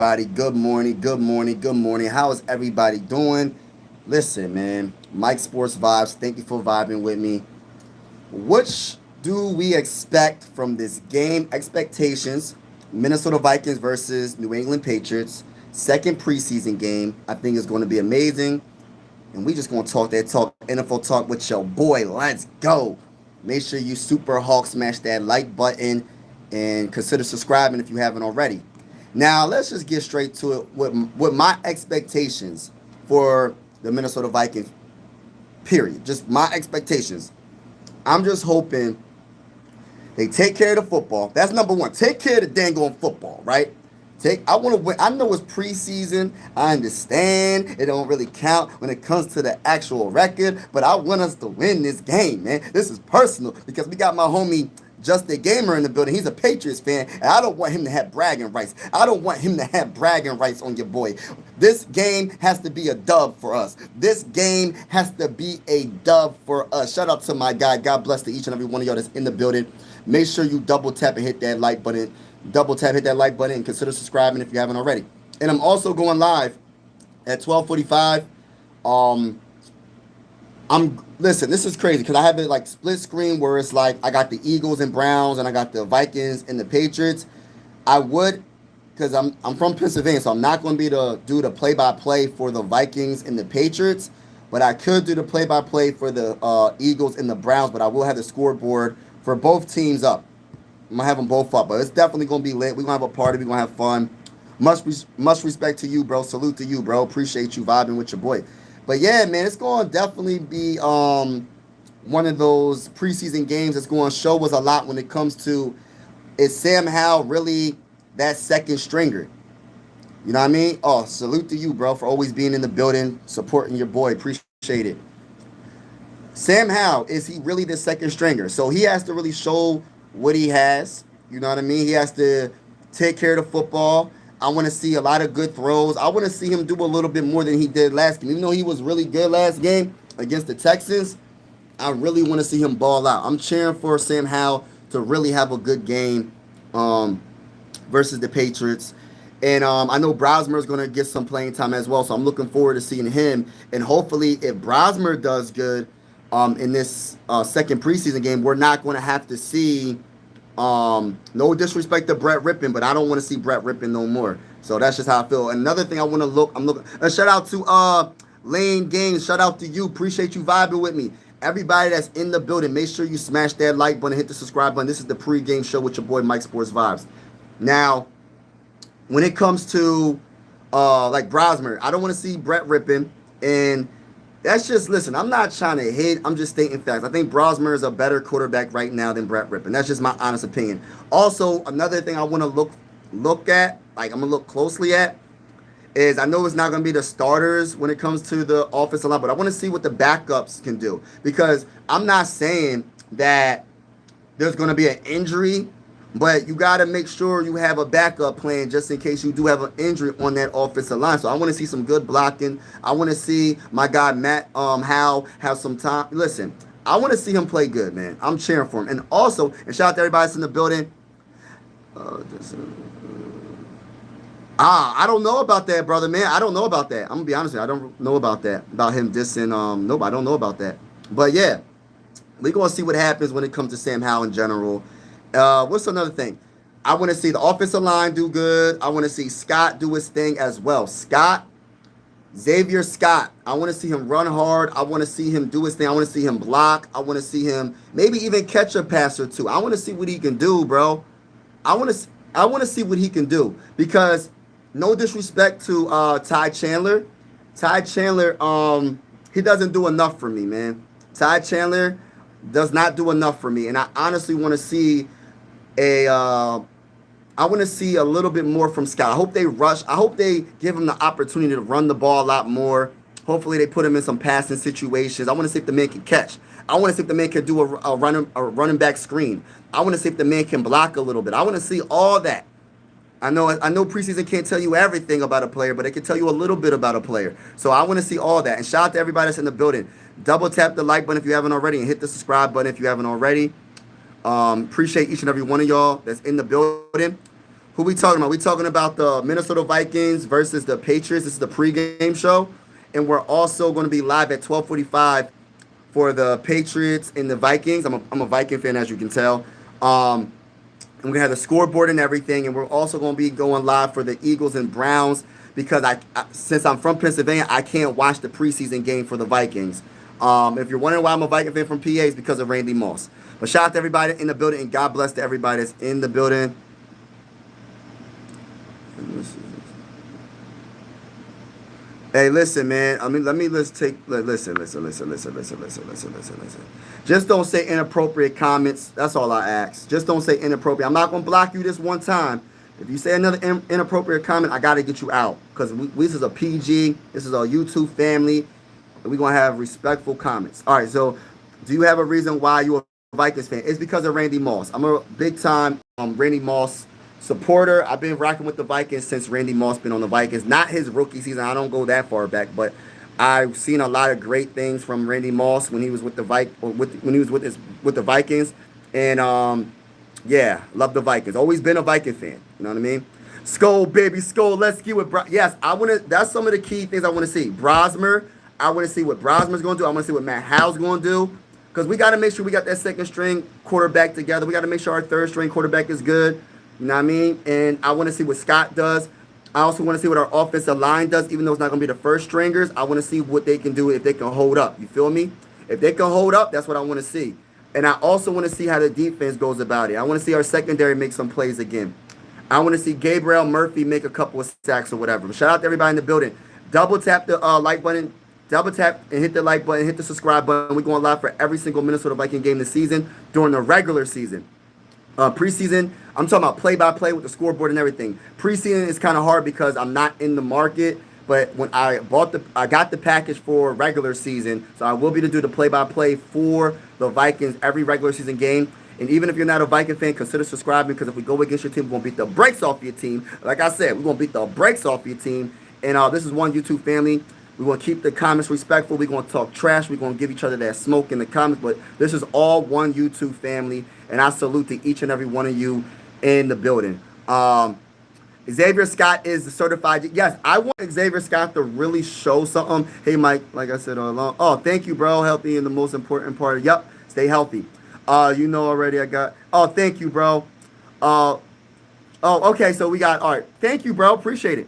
everybody. Good morning, good morning, good morning. How is everybody doing? Listen, man, Mike Sports Vibes, thank you for vibing with me. Which do we expect from this game? Expectations Minnesota Vikings versus New England Patriots. Second preseason game. I think is going to be amazing. And we just going to talk that talk, NFL talk with your boy. Let's go. Make sure you super Hawk smash that like button and consider subscribing if you haven't already. Now, let's just get straight to it with my expectations for the Minnesota Vikings, period. Just my expectations. I'm just hoping they take care of the football. That's number one. Take care of the dang on football, right? I want to win. I know it's preseason. I understand it don't really count when it comes to the actual record, but I want us to win this game, man. This is personal because we got my homie Just a Gamer in the building. He's a Patriots fan, and I don't want him to have bragging rights. I don't want him to have bragging rights on your boy. This game has to be a dub for us. This game has to be a dub for us. Shout out to my guy. God bless to each and every one of y'all that's in the building. Make sure you double tap and hit that like button. Double tap, hit that like button, and consider subscribing if you haven't already. And I'm also going live at 12:45. Listen, this is crazy because I have it like split screen where it's like I got the Eagles and Browns and I got the Vikings and the Patriots. I would, because I'm from Pennsylvania, so I'm not going to be able to do the play-by-play for the Vikings and the Patriots, but I could do the play-by-play for the Eagles and the Browns, but I will have the scoreboard for both teams up. I'm going to have them both up, but it's definitely going to be lit. We're going to have a party. We're going to have fun. Much respect to you, bro. Salute to you, bro. Appreciate you vibing with your boy. But yeah, man, it's going to definitely be one of those preseason games that's going to show us a lot when it comes to, is Sam Howell really that second stringer? You know what I mean? Oh, salute to you, bro, for always being in the building, supporting your boy. Appreciate it. Sam Howell, is he really the second stringer? So he has to really show what he has. You know what I mean? He has to take care of the football. I want to see a lot of good throws. I want to see him do a little bit more than he did last game. Even though he was really good last game against the Texans, I really want to see him ball out. I'm cheering for Sam Howell to really have a good game versus the Patriots. And I know Brosmer is going to get some playing time as well, so I'm looking forward to seeing him. And hopefully, if Brosmer does good in this second preseason game, we're not going to have to see, no disrespect to Brett Rippon, but I don't want to see Brett Rippon no more. So that's just how I feel. Another thing I want to I'm looking. Shout out to Lane Games. Shout out to you. Appreciate you vibing with me. Everybody that's in the building, make sure you smash that like button, hit the subscribe button. This is the pregame show with your boy Mike Sports Vibes. Now, when it comes to like Brosmer, I don't want to see Brett Rippon, and that's just, listen, I'm not trying to hate. I'm just stating facts. I think Brosmer is a better quarterback right now than Brett Rippon. That's just my honest opinion. Also, another thing I want to look at, like I'm going to look closely at, is I know it's not going to be the starters when it comes to the offensive line, but I want to see what the backups can do. Because I'm not saying that there's going to be an injury, but you got to make sure you have a backup plan just in case you do have an injury on that offensive line. So I want to see some good blocking. I want to see my guy Matt Howe have some time. Listen, I want to see him play good, man. I'm cheering for him. And also, and shout out to everybody that's in the building. I don't know about that, brother, man. I don't know about that. I'm going to be honest with you. I don't know about that. About him dissing. Nope, I don't know about that. But yeah, we're going to see what happens when it comes to Sam Howell in general. What's another thing? I want to see the offensive line do good. I want to see Scott do his thing as well. Xavier Scott. I want to see him run hard. I want to see him do his thing. I want to see him block. I want to see him maybe even catch a pass or two. I want to see what he can do, bro. I want to see what he can do, because no disrespect to Ty Chandler. Ty Chandler, he doesn't do enough for me, man. Ty Chandler does not do enough for me, and I honestly want to see I want to see a little bit more from Scott. I hope they rush. I hope they give him the opportunity to run the ball a lot more. Hopefully they put him in some passing situations. I want to see if the man can catch. I want to see if the man can do a running back screen. I want to see if the man can block a little bit. I want to see all that. I know preseason can't tell you everything about a player, but it can tell you a little bit about a player. So I want to see all that. And shout out to everybody that's in the building. Double tap the like button if you haven't already, and hit the subscribe button if you haven't already. Appreciate each and every one of y'all that's in the building. Who we talking about? We talking about the Minnesota Vikings versus the Patriots. This is the pregame show, and we're also going to be live at 12:45 for the Patriots and the Vikings. I'm a Viking fan, as you can tell. Um, and we're gonna have the scoreboard and everything, and we're also gonna be going live for the Eagles and Browns because since I'm from Pennsylvania, I can't watch the preseason game for the Vikings. If you're wondering why I'm a Viking fan from PA, it's because of Randy Moss. But shout out to everybody in the building, and God bless to everybody that's in the building. Hey, listen, man. I mean, listen. Just don't say inappropriate comments. That's all I ask. Just don't say inappropriate. I'm not gonna block you this one time. If you say another inappropriate comment, I gotta get you out because this is a PG. This is our YouTube family. And we're gonna have respectful comments. All right. So, do you have a reason why you're a Vikings fan? It's because of Randy Moss. I'm a big time Randy Moss supporter. I've been rocking with the Vikings since Randy Moss been on the Vikings. Not his rookie season. I don't go that far back, but I've seen a lot of great things from Randy Moss when he was with the with the Vikings, and yeah, love the Vikings. Always been a Viking fan. You know what I mean? Skull, baby, skull. Let's get with yes. I want to. That's some of the key things I want to see. Brosmer. I want to see what Brosmer's going to do. I want to see what Matt Howe's going to do. Because we got to make sure we got that second string quarterback together. We got to make sure our third string quarterback is good. You know what I mean? And I want to see what Scott does. I also want to see what our offensive line does, even though it's not going to be the first stringers. I want to see what they can do if they can hold up. You feel me? If they can hold up, that's what I want to see. And I also want to see how the defense goes about it. I want to see our secondary make some plays again. I want to see Gabriel Murphy make a couple of sacks or whatever. But shout out to everybody in the building. Double tap the like button. Double tap and hit the like button. Hit the subscribe button. We're going live for every single Minnesota Viking game this season during the regular season. Preseason, I'm talking about play-by-play with the scoreboard and everything. Preseason is kind of hard because I'm not in the market. But when I got the package for regular season, so I will be to do the play-by-play for the Vikings every regular season game. And even if you're not a Viking fan, consider subscribing because if we go against your team, we're going to beat the brakes off your team. Like I said, we're going to beat the brakes off your team. And this is one YouTube family. We're going to keep the comments respectful. We're going to talk trash. We're going to give each other that smoke in the comments. But this is all one YouTube family. And I salute to each and every one of you in the building. Xavier Scott is the certified. Yes, I want Xavier Scott to really show something. Hey, Mike, like I said all along. Oh, thank you, bro. Healthy in the most important part. Yep, stay healthy. You know already I got. Oh, thank you, bro. Okay, so we got. All right, thank you, bro. Appreciate it.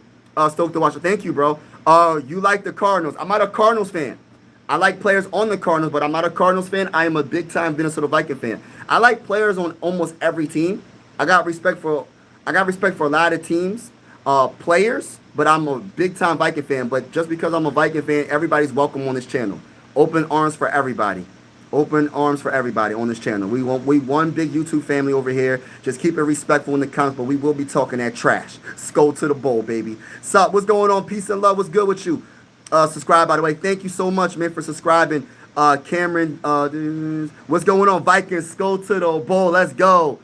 Stoked to watch it. Thank you, bro. You like the Cardinals. I'm not a Cardinals fan. I like players on the Cardinals, but I'm not a Cardinals fan. I am a big-time Minnesota Viking fan. I like players on almost every team. I got respect for a lot of teams, players, but I'm a big-time Viking fan. But just because I'm a Viking fan, everybody's welcome on this channel. Open arms for everybody. Open arms for everybody on this channel. We one big YouTube family over here. Just keep it respectful in the comments, but we will be talking that trash. Skull to the bowl, baby. Sup? What's going on? Peace and love. What's good with you? Subscribe, by the way. Thank you so much, man, for subscribing. Cameron, what's going on? Vikings, skull to the bowl. Let's go.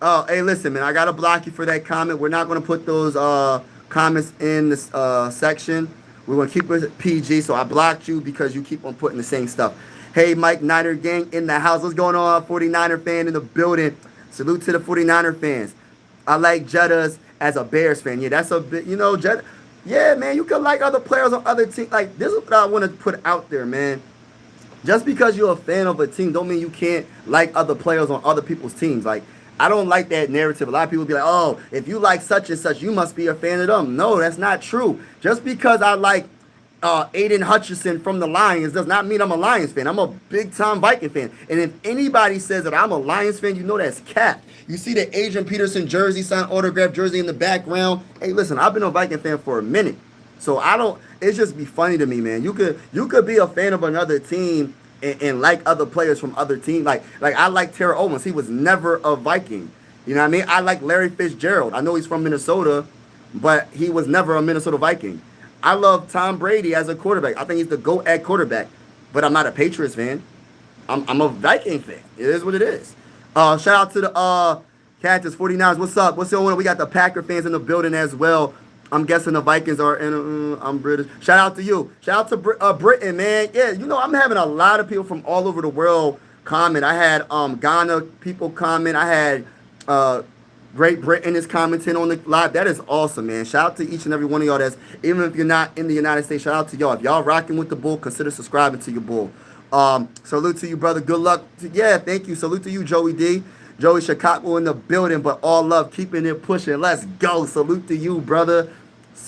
Hey, listen, man. I gotta block you for that comment. We're not gonna put those comments in this section. We're gonna keep it PG. So I blocked you because you keep on putting the same stuff. Hey, Mike Niner gang in the house. What's going on, 49er fan in the building? Salute to the 49er fans. I like Jettas as a Bears fan. Yeah, that's a bit, Jetta. Yeah, man, you can like other players on other teams. Like, this is what I want to put out there, man. Just because you're a fan of a team don't mean you can't like other players on other people's teams. Like, I don't like that narrative. A lot of people be like, oh, if you like such and such, you must be a fan of them. No, that's not true. Just because I like Aiden Hutchinson from the Lions does not mean I'm a Lions fan. I'm a big-time Viking fan. And if anybody says that I'm a Lions fan, you know that's cap. You see the Adrian Peterson jersey, signed autograph jersey in the background. Hey, listen, I've been a Viking fan for a minute. So it's just be funny to me, man. You could be a fan of another team and like other players from other teams. Like I like Terrell Owens. He was never a Viking. You know what I mean? I like Larry Fitzgerald. I know he's from Minnesota, but he was never a Minnesota Viking. I love Tom Brady as a quarterback. I think he's the GOAT at quarterback, but I'm not a Patriots fan. I'm a Viking fan. It is what it is. Shout out to the Cactus 49ers. What's up? What's going on? We got the Packer fans in the building as well. I'm guessing the Vikings are in. I'm British. Shout out to you. Shout out to Britain, man. Yeah, I'm having a lot of people from all over the world comment. I had Ghana people comment. I had Great Britain is commenting on the live. That is awesome, man. Shout out to each and every one of y'all. That's even if you're not in the United States. Shout out to y'all. If y'all rocking with the bull, consider subscribing to your bull. Salute to you, brother. Good luck. Yeah, thank you. Salute to you, Joey D. Joey Chicago in the building, but all love, keeping it pushing. Let's go. Salute to you, brother.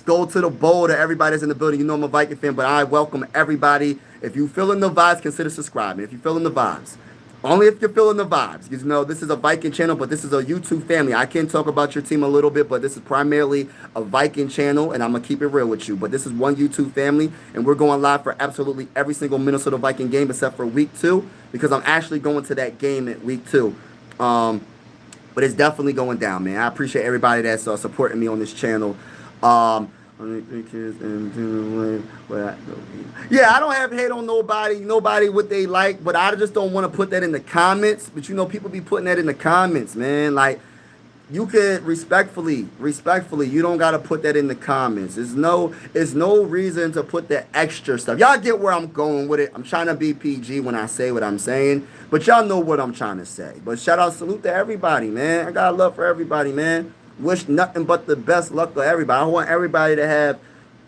Go to the bowl to everybody that's in the building. You know I'm a Viking fan, but I welcome everybody. If you feeling the vibes, consider subscribing. If you feeling the vibes. Only if you're feeling the vibes. You know, this is a Viking channel, but this is a YouTube family. I can talk about your team a little bit, but this is primarily a Viking channel, and I'm going to keep it real with you. But this is one YouTube family, and we're going live for absolutely every single Minnesota Viking game except for week 2, because I'm actually going to that game at week 2. But it's definitely going down, man. I appreciate everybody that's supporting me on this channel. Yeah, I don't have hate on nobody what they like, but I just don't want to put that in the comments. But you know, people be putting that in the comments, man. Like, you could respectfully, you don't gotta put that in the comments. It's no reason to put that extra stuff. Y'all get where I'm going with it. I'm trying to be PG when I say what I'm saying, but y'all know what I'm trying to say. But shout out, salute to everybody, man. I got love for everybody, man. Wish nothing but the best luck to everybody. I want everybody to have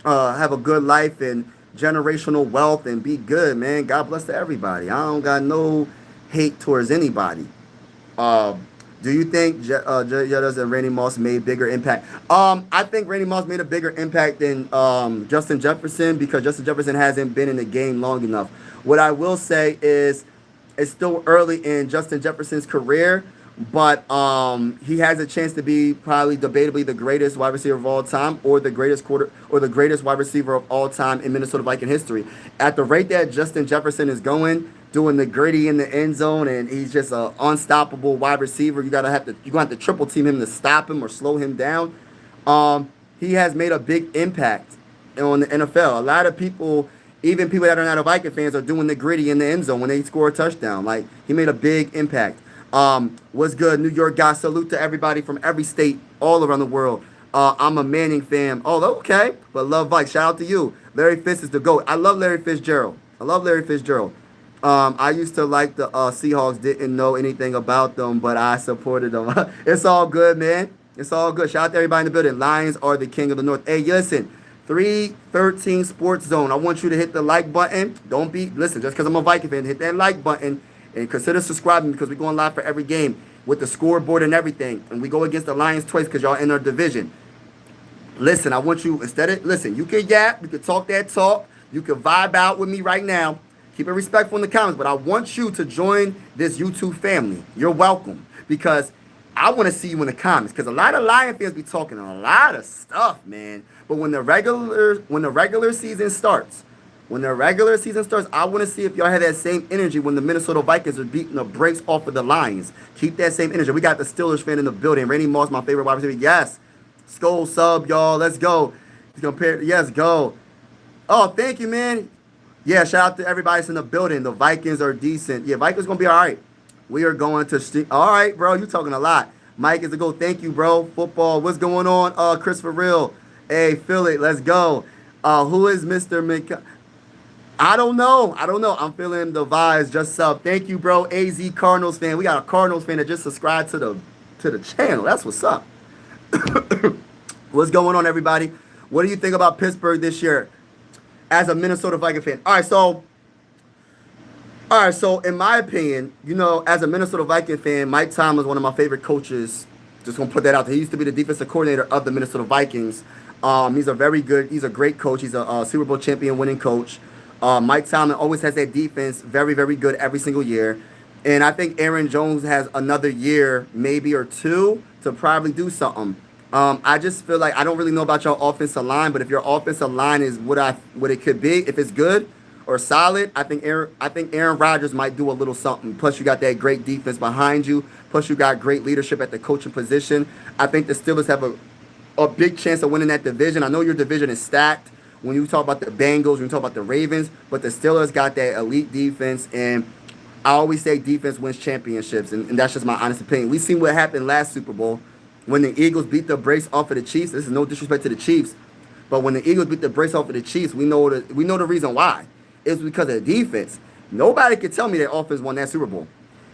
a good life and generational wealth and be good, man. God bless to everybody. I don't got no hate towards anybody. Do you think Jettas and Randy Moss made bigger impact? I think Randy Moss made a bigger impact than Justin Jefferson, because Justin Jefferson hasn't been in the game long enough. What I will say is it's still early in Justin Jefferson's career, but he has a chance to be probably debatably the greatest wide receiver of all time, or the greatest wide receiver of all time in Minnesota Viking history. At the rate that Justin Jefferson is going, doing the gritty in the end zone, and he's just an unstoppable wide receiver. You're gonna have to triple team him to stop him or slow him down. He has made a big impact on the NFL. A lot of people, even people that are not Viking fans, are doing the gritty in the end zone when they score a touchdown. Like, he made a big impact. What's good, New York guys? Salute to everybody from every state, all around the world. I'm a Manning fan. Oh, okay. But love Vikes. Shout out to you. Larry Fitz is the GOAT. I love Larry Fitzgerald. I used to like the Seahawks. Didn't know anything about them, but I supported them. It's all good, man. It's all good. Shout out to everybody in the building. Lions are the king of the North. Hey, listen. 313 Sports Zone. I want you to hit the like button. Listen, just because I'm a Viking fan, hit that like button. And consider subscribing, because we're going live for every game with the scoreboard and everything. And we go against the Lions twice because y'all in our division. Listen, I want you, you can yap, you can talk that talk, you can vibe out with me right now. Keep it respectful in the comments, but I want you to join this YouTube family. You're welcome, because I want to see you in the comments, because a lot of Lion fans be talking a lot of stuff, man. But when the regular season starts, I want to see if y'all have that same energy when the Minnesota Vikings are beating the brakes off of the Lions. Keep that same energy. We got the Steelers fan in the building. Randy Moss, my favorite wide receiver. Yes. Skull sub, y'all. Let's go. Yes, go. Oh, thank you, man. Yeah, shout out to everybody that's in the building. The Vikings are decent. Yeah, Vikings going to be all right. We are going to... All right, bro. You talking a lot. Mike is a go. Thank you, bro. Football. What's going on? Christopher Real. Hey, Philly. Let's go. Who is Mr. Mc... I don't know. I'm feeling the vibes. Just sub. Thank you, bro. AZ Cardinals fan. We got a Cardinals fan that just subscribed to the channel. That's what's up. What's going on, everybody? What do you think about Pittsburgh this year as a Minnesota Viking fan? All right, so in my opinion, you know, as a Minnesota Viking fan, Mike Tomlin is one of my favorite coaches. Just going to put that out there. He used to be the defensive coordinator of the Minnesota Vikings. He's a great coach. He's a Super Bowl champion winning coach. Mike Tomlin always has that defense very, very good every single year. And I think Aaron Jones has another year, maybe or two, to probably do something. I just feel like I don't really know about your offensive line, but if your offensive line is what it could be, if it's good or solid, I think Aaron Rodgers might do a little something. Plus, you got that great defense behind you. Plus, you got great leadership at the coaching position. I think the Steelers have a big chance of winning that division. I know your division is stacked when you talk about the Bengals, when you talk about the Ravens, but the Steelers got that elite defense, and I always say defense wins championships, and that's just my honest opinion. We seen what happened last Super Bowl when the Eagles beat the brakes off of the Chiefs. This is no disrespect to the Chiefs, but when the Eagles beat the brakes off of the Chiefs, we know the reason why. It's because of the defense. Nobody could tell me that offense won that Super Bowl.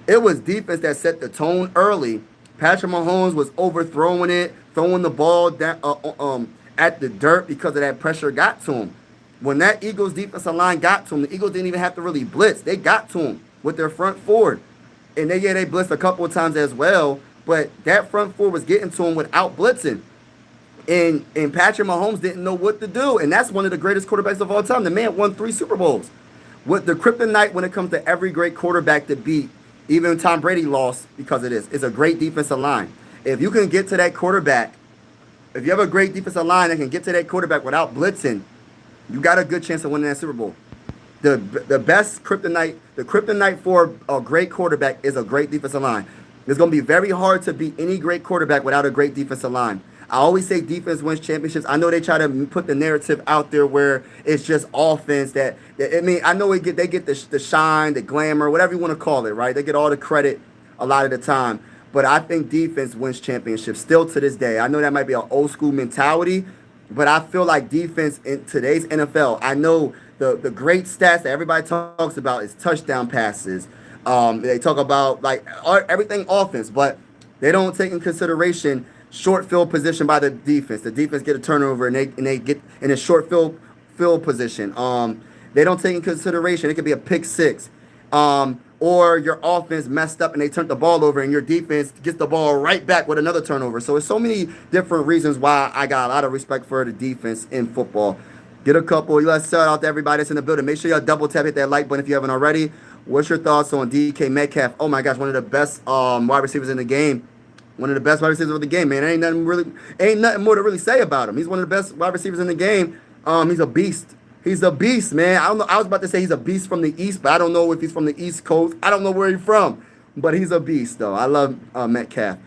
It was defense that set the tone early. Patrick Mahomes was overthrowing it, throwing the ball down, at the dirt because of that pressure got to him. When that Eagles defensive line got to him, the Eagles didn't even have to really blitz. They got to him with their front forward. And they blitzed a couple of times as well, but that front four was getting to him without blitzing. And Patrick Mahomes didn't know what to do. And that's one of the greatest quarterbacks of all time. The man won 3 Super Bowls. With the kryptonite when it comes to every great quarterback to beat, even Tom Brady lost because of this, is a great defensive line. If you can get to that quarterback, if you have a great defensive line that can get to that quarterback without blitzing, you got a good chance of winning that Super Bowl. The best kryptonite, the kryptonite for a great quarterback is a great defensive line. It's going to be very hard to beat any great quarterback without a great defensive line. I always say defense wins championships. I know they try to put the narrative out there where it's just offense I know they get the shine, the glamour, whatever you want to call it, right? They get all the credit a lot of the time. But I think defense wins championships still to this day. I know that might be an old school mentality, but I feel like defense in today's NFL, I know the great stats that everybody talks about is touchdown passes. They talk about like everything offense, but they don't take in consideration short field position by the defense. The defense get a turnover and they get in a short field position. They don't take in consideration it could be a pick six, or your offense messed up and they turned the ball over and your defense gets the ball right back with another turnover. So there's so many different reasons why I got a lot of respect for the defense in football. Get a couple. Let's shout out to everybody that's in the building. Make sure y'all double tap, hit that like button if you haven't already. What's your thoughts on DK Metcalf? Oh my gosh, one of the best wide receivers in the game. One of the best wide receivers of the game, man. Ain't nothing more to really say about him. He's one of the best wide receivers in the game. He's a beast. He's a beast, man. I don't know. I was about to say he's a beast from the East, but I don't know if he's from the East Coast. I don't know where he's from, but he's a beast, though. I love Metcalf.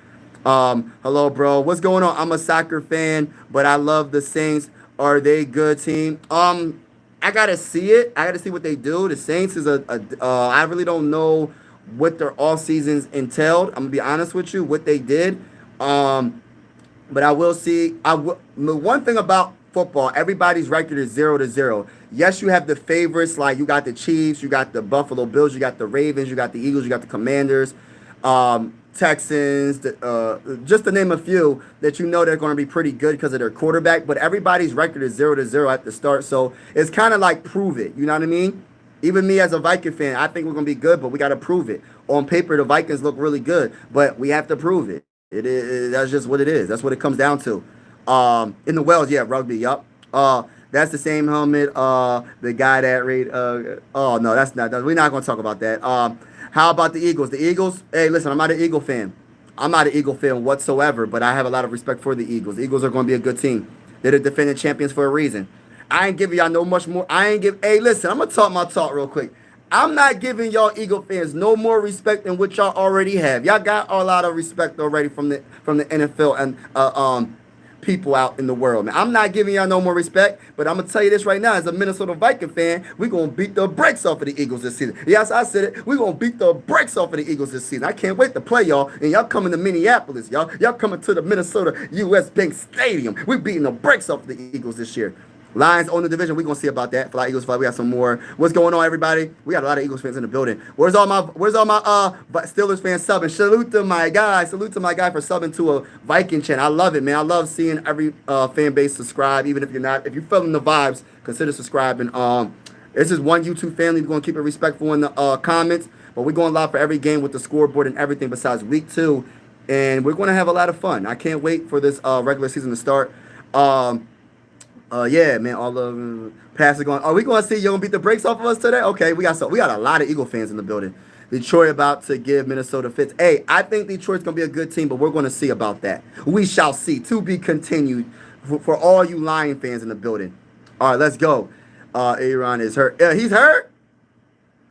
Hello, bro. What's going on? I'm a soccer fan, but I love the Saints. Are they a good team? I gotta see it. I gotta see what they do. The Saints is I really don't know what their off seasons entailed. I'm gonna be honest with you, what they did. But I will see. The one thing about football, everybody's record is 0-0. Yes, you have the favorites, like you got the Chiefs, you got the Buffalo Bills, you got the Ravens, you got the Eagles, you got the Commanders, Texans, just to name a few that you know they're going to be pretty good because of their quarterback. But everybody's record is 0-0 at the start, so it's kind of like prove it. You know what I mean? Even me as a Viking fan, I think we're going to be good, but we got to prove it. On paper, the Vikings look really good, but we have to prove it. That's just what it is. That's what it comes down to. In the Wells, yeah, rugby, yup. That's the same helmet. The guy that read. Oh no, that's not. We're not going to talk about that. How about the Eagles? The Eagles. Hey, listen, I'm not an Eagle fan. I'm not an Eagle fan whatsoever, but I have a lot of respect for the Eagles. The Eagles are going to be a good team. They're the defending champions for a reason. I ain't giving y'all no much more. Hey, listen, I'm gonna talk my talk real quick. I'm not giving y'all Eagle fans no more respect than what y'all already have. Y'all got a lot of respect already from the NFL and people out in the world, man. I'm not giving y'all no more respect, but I'm gonna tell you this right now. As a Minnesota Viking fan, we're gonna beat the brakes off of the Eagles this season. Yes, I said it. We're gonna beat the brakes off of the Eagles this season. I can't wait to play y'all, and y'all coming to Minneapolis, y'all. Y'all coming to the Minnesota US Bank Stadium. We're beating the brakes off of the Eagles this year. Lions own the division. We're going to see about that. Fly Eagles, fly. We got some more. What's going on, everybody? We got a lot of Eagles fans in the building. Where's all my Steelers fans subbing? Salute to my guy. Salute to my guy for subbing to a Viking channel. I love it, man. I love seeing every fan base subscribe. Even if you're not, if you're feeling the vibes, consider subscribing. This is one YouTube family. We're going to keep it respectful in the comments. But we're going live for every game with the scoreboard and everything besides week 2. And we're going to have a lot of fun. I can't wait for this regular season to start. Yeah, man, all of passes going. Are we going to see you going to beat the brakes off of us today? Okay, we got a lot of Eagle fans in the building. Detroit about to give Minnesota fits. Hey, I think Detroit's going to be a good team, but we're going to see about that. We shall see. To be continued for all you Lion fans in the building. All right, let's go. Aaron is hurt. He's hurt?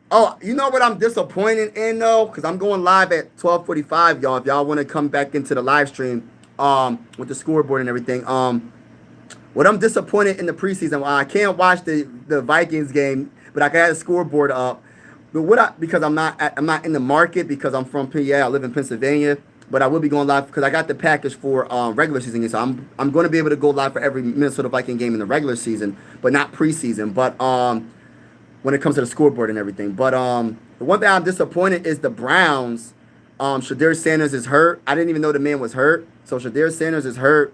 Oh, you know what I'm disappointed in, though? Because I'm going live at 12:45, y'all. If y'all want to come back into the live stream with the scoreboard and everything. What I'm disappointed in the preseason, well, I can't watch the Vikings game, but I got the scoreboard up. But because I'm not in the market because I'm from PA, I live in Pennsylvania, but I will be going live because I got the package for regular season. So I'm going to be able to go live for every Minnesota Viking game in the regular season, but not preseason. But when it comes to the scoreboard and everything, but the one thing I'm disappointed is the Browns Shadir Sanders is hurt. I didn't even know the man was hurt. So Shadir Sanders is hurt.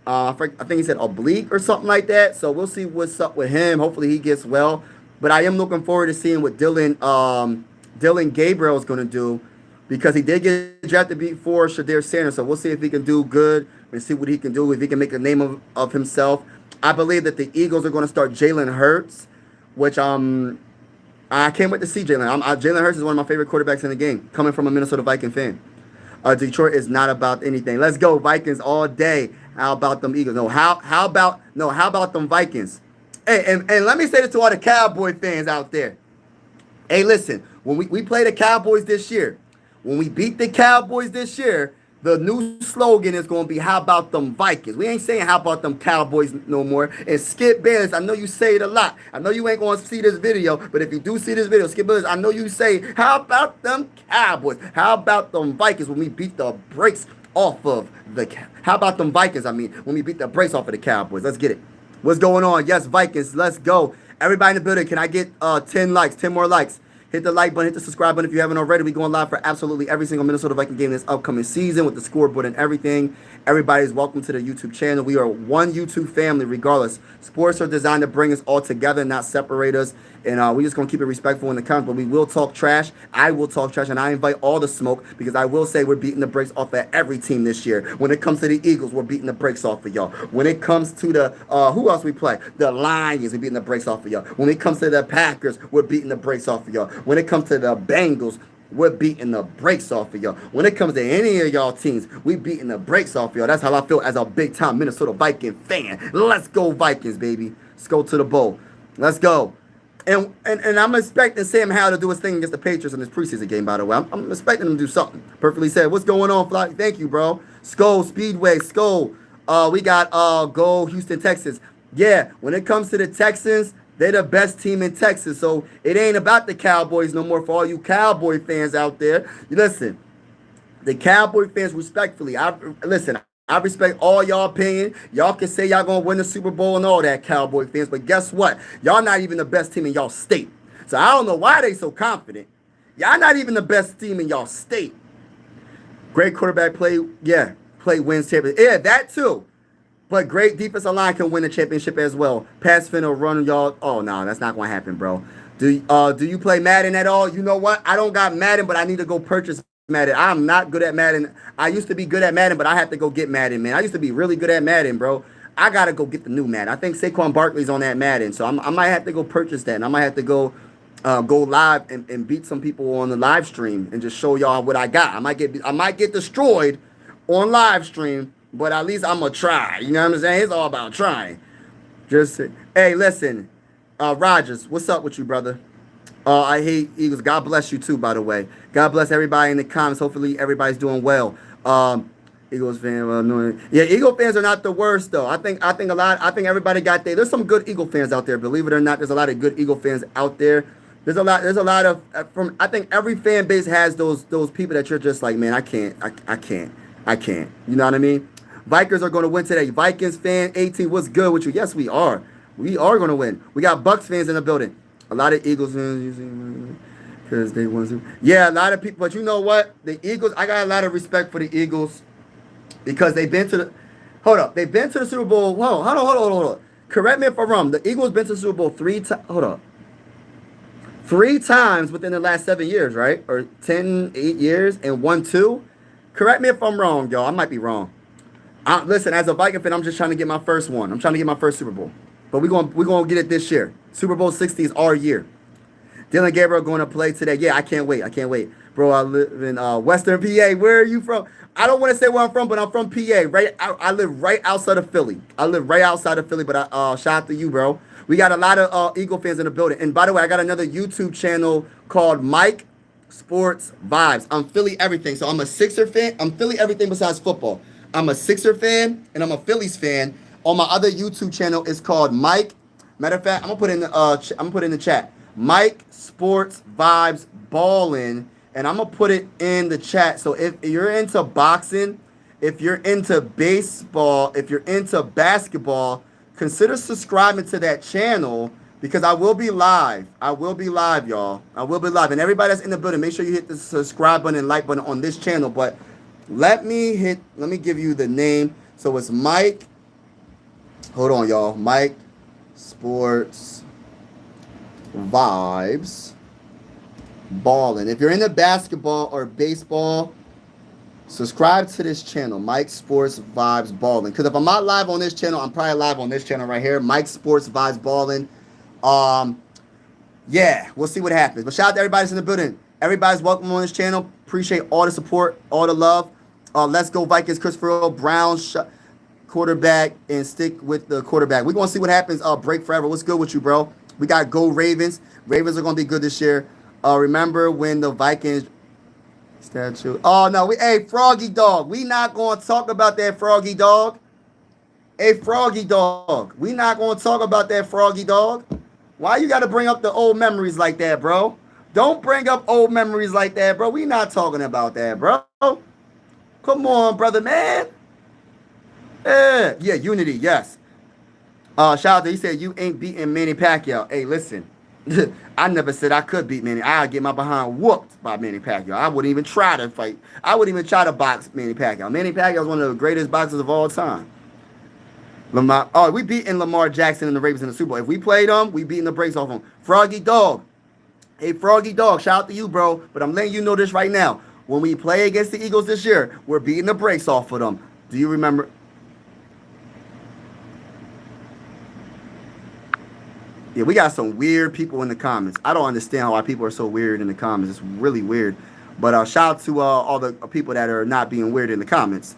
I think he said oblique or something like that. So we'll see what's up with him. Hopefully he gets well. But I am looking forward to seeing what Dylan Gabriel is going to do, because he did get drafted before Shadir Sanders. So we'll see if he can do good and see what he can do, if he can make a name of himself. I believe that the Eagles are going to start Jalen Hurts, which I can't wait to see Jalen. Jalen Hurts is one of my favorite quarterbacks in the game, coming from a Minnesota Viking fan. Detroit is not about anything. Let's go Vikings all day. How about them Eagles? How about them Vikings? Hey, and let me say this to all the Cowboy fans out there. Hey, listen, when we play the Cowboys this year, when we beat the Cowboys this year, the new slogan is going to be, how about them Vikings? We ain't saying how about them Cowboys no more. And Skip Bayless, I know you say it a lot. I know you ain't going to see this video, but if you do see this video, Skip Bayless, I know you say, how about them Cowboys? How about them Vikings when we beat the brakes off of the How about them Vikings, when we beat the brakes off of the Cowboys? Let's get it. What's going on? Yes, Vikings, let's go. Everybody in the building, can I get 10 likes, 10 more likes? Hit the like button, hit the subscribe button if you haven't already. We're going live for absolutely every single Minnesota Viking game this upcoming season with the scoreboard and everything. Everybody's welcome to the YouTube channel. We are one YouTube family regardless. Sports are designed to bring us all together, not separate us. And we're just going to keep it respectful in the comments. But we will talk trash. I will talk trash. And I invite all the smoke, because I will say we're beating the brakes off of every team this year. When it comes to the Eagles, we're beating the brakes off of y'all. When it comes to the, who else we play? The Lions, we're beating the brakes off of y'all. When it comes to the Packers, we're beating the brakes off of y'all. When it comes to the Bengals, we're beating the brakes off of y'all. When it comes to any of y'all teams, we beating the brakes off of y'all. That's how I feel as a big-time Minnesota Viking fan. Let's go Vikings, baby. Let's go to the bowl. Let's go. And I'm expecting Sam Howell to do his thing against the Patriots in this preseason game, by the way. I'm expecting him to do something. Perfectly said. What's going on, Fly? Thank you, bro. Skull Speedway. Skull. We got Go Houston, Texas. Yeah, when it comes to the Texans, they're the best team in Texas. So it ain't about the Cowboys no more for all you Cowboy fans out there. Listen, the Cowboy fans, respectfully, I respect all y'all opinion. Y'all can say y'all gonna win the Super Bowl and all that, Cowboy fans. But guess what? Y'all not even the best team in y'all state. So I don't know why they so confident. Y'all not even the best team in y'all state. Great quarterback play, wins championship. Yeah, that too. But great defensive line can win the championship as well. Pass fin or run, y'all. Oh no, that's not gonna happen, bro. Do you play Madden at all? You know what? I don't got Madden, but I need to go purchase Madden. I'm not good at Madden. I used to be good at Madden, but I have to go get Madden, man. I used to be really good at Madden, bro. I gotta go get the new Madden. I think Saquon Barkley's on that Madden, so I might have to go purchase that, and I might have to go live and beat some people on the live stream and just show y'all what I got. I might get destroyed on live stream, but at least I'm gonna try. You know what I'm saying? It's all about trying. Hey, listen, Rogers, what's up with you, brother? I hate Eagles. God bless you too, by the way. God bless everybody in the comments. Hopefully everybody's doing well. Eagles fan, yeah, Eagle fans are not the worst though. I think everybody got there. There's some good Eagle fans out there. Believe it or not, there's a lot of good Eagle fans out there. There's a lot of I think every fan base has those people that you're just like, man, I can't. You know what I mean? Vikings are going to win today. Vikings fan 18, what's good with you? Yes, we are. We are going to win. We got Bucks fans in the building. A lot of Eagles fans, because they want to. Yeah, a lot of people. But you know what? The Eagles, I got a lot of respect for the Eagles because they've been to the. Hold up. They've been to the Super Bowl. Hold on. Correct me if I'm wrong. The Eagles been to the Super Bowl 3 times. Hold up. 3 times within the last 7 years, right? Or 8 years and won 2. Correct me if I'm wrong, y'all. I might be wrong. Listen, as a Viking fan, I'm just trying to get my first one. I'm trying to get my first Super Bowl. But we're gonna get it this year. Super Bowl 60 is our year. Dylan Gabriel going to play today. Yeah, I can't wait. Bro, I live in Western PA. Where are you from? I don't want to say where I'm from, but I'm from PA. Right, I live right outside of Philly. But shout out to you, bro. We got a lot of Eagle fans in the building. And by the way, I got another YouTube channel called Mike Sports Vibes. I'm Philly everything. So I'm a Sixer fan. I'm Philly everything besides football. I'm a Sixer fan and I'm a Phillies fan. On my other YouTube channel, it's called Mike. Matter of fact, I'm gonna put in the chat. Mike Sports Vibes Ballin', and I'm gonna put it in the chat. So if you're into boxing, if you're into baseball, if you're into basketball, consider subscribing to that channel because I will be live. I will be live, y'all. I will be live. And everybody that's in the building, make sure you hit the subscribe button and like button on this channel. But let me give you the name. So it's Mike. Hold on, y'all. Mike Sports Vibes Ballin'. If you're into basketball or baseball, subscribe to this channel, Mike Sports Vibes Ballin'. Because if I'm not live on this channel, I'm probably live on this channel right here, Mike Sports Vibes Ballin'. Yeah, we'll see what happens. But shout out to everybody that's in the building. Everybody's welcome on this channel. Appreciate all the support, all the love. Let's go Vikings. Christopher Brown, quarterback, and stick with the quarterback. We're going to see what happens. Break forever. What's good with you, bro? We got Go Ravens. Ravens are going to be good this year. Remember when the Vikings statue? Oh, no. Hey, Froggy Dog. We not going to talk about that, Froggy Dog. Hey, Froggy Dog. We not going to talk about that, Froggy Dog. Why you got to bring up the old memories like that, bro? Don't bring up old memories like that, bro. We not talking about that, bro. Come on, brother, man. Yeah, unity, yes. Shout out to, he said, you ain't beating Manny Pacquiao. Hey, listen. I never said I could beat Manny. I'd get my behind whooped by Manny Pacquiao. I wouldn't even try to fight. I wouldn't even try to box Manny Pacquiao. Manny Pacquiao is one of the greatest boxers of all time. We beating Lamar Jackson and the Ravens in the Super Bowl. If we played them, we beating the brakes off them. Froggy Dog. Hey, Froggy Dog, shout out to you, bro. But I'm letting you know this right now. When we play against the Eagles this year, we're beating the brakes off of them. Do you remember? Yeah, we got some weird people in the comments. I don't understand why people are so weird in the comments. It's really weird. But shout out to all the people that are not being weird in the comments.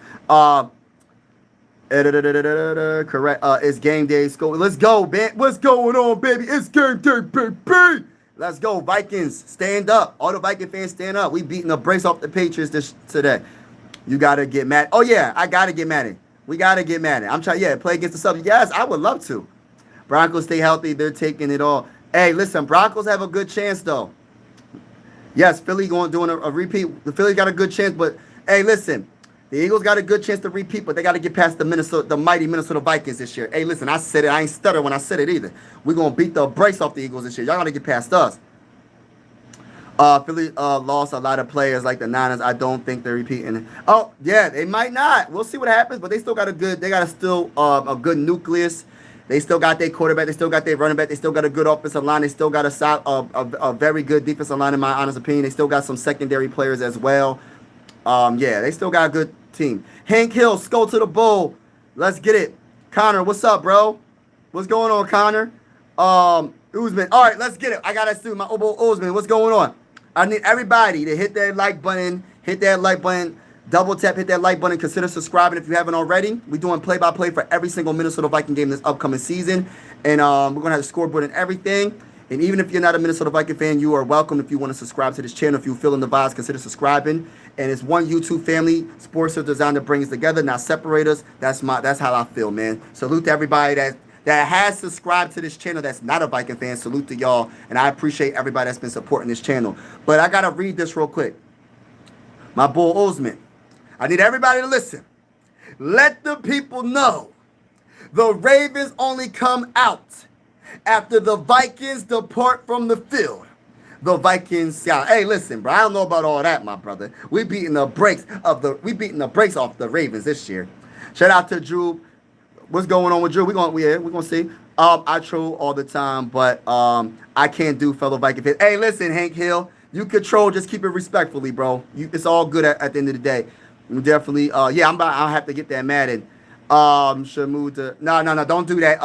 Correct. It's game day. Let's go, man. What's going on, baby? It's game day, baby. Let's go, Vikings. Stand up. All the Viking fans, stand up. We beating the brakes off the Patriots today. You got to get mad. Oh, yeah, I got to get mad at it. We got to get mad at it. I'm trying, play against the Subs. Yes, I would love to. Broncos stay healthy. They're taking it all. Hey, listen, Broncos have a good chance, though. Yes, Philly doing a repeat. The Philly got a good chance, but, hey, listen. The Eagles got a good chance to repeat, but they got to get past the mighty Minnesota Vikings this year. Hey, listen, I said it. I ain't stutter when I said it either. We're going to beat the brakes off the Eagles this year. Y'all got to get past us. Philly lost a lot of players like the Niners. I don't think they're repeating. Oh, yeah, they might not. We'll see what happens, but they still got a good nucleus. They still got their quarterback. They still got their running back. They still got a good offensive line. They still got a very good defensive line, in my honest opinion. They still got some secondary players as well. They still got a good team. Hank Hill, Skull to the Bowl. Let's get it. Connor, what's up, bro? What's going on, Connor? Usman. All right, let's get it. I got to see my Obo Usman. What's going on? I need everybody to hit that like button. Hit that like button. Double tap, hit that like button. Consider subscribing if you haven't already. We're doing play-by-play for every single Minnesota Viking game this upcoming season. And we're going to have a scoreboard and everything. And even if you're not a Minnesota Viking fan, you are welcome. If you want to subscribe to this channel, if you're feeling the vibes, consider subscribing. And it's one YouTube family. Sports are designed to bring us together, not separate us. That's how I feel, man. Salute to everybody that has subscribed to this channel that's not a Viking fan. Salute to y'all. And I appreciate everybody that's been supporting this channel. But I got to read this real quick. My boy Osman. I need everybody to listen. Let the people know the Ravens only come out after the Vikings depart from the field. The Vikings shout. Hey, listen, bro. I don't know about all that, my brother. We beating the brakes off the Ravens this year. Shout out to Drew. What's going on with Drew? We're gonna see. I troll all the time, but I can't do fellow Viking fans. Hey, listen, Hank Hill. You control, just keep it respectfully, bro. It's all good at the end of the day. Definitely. I'll have to get that Madden. Should move to. No. Don't do that.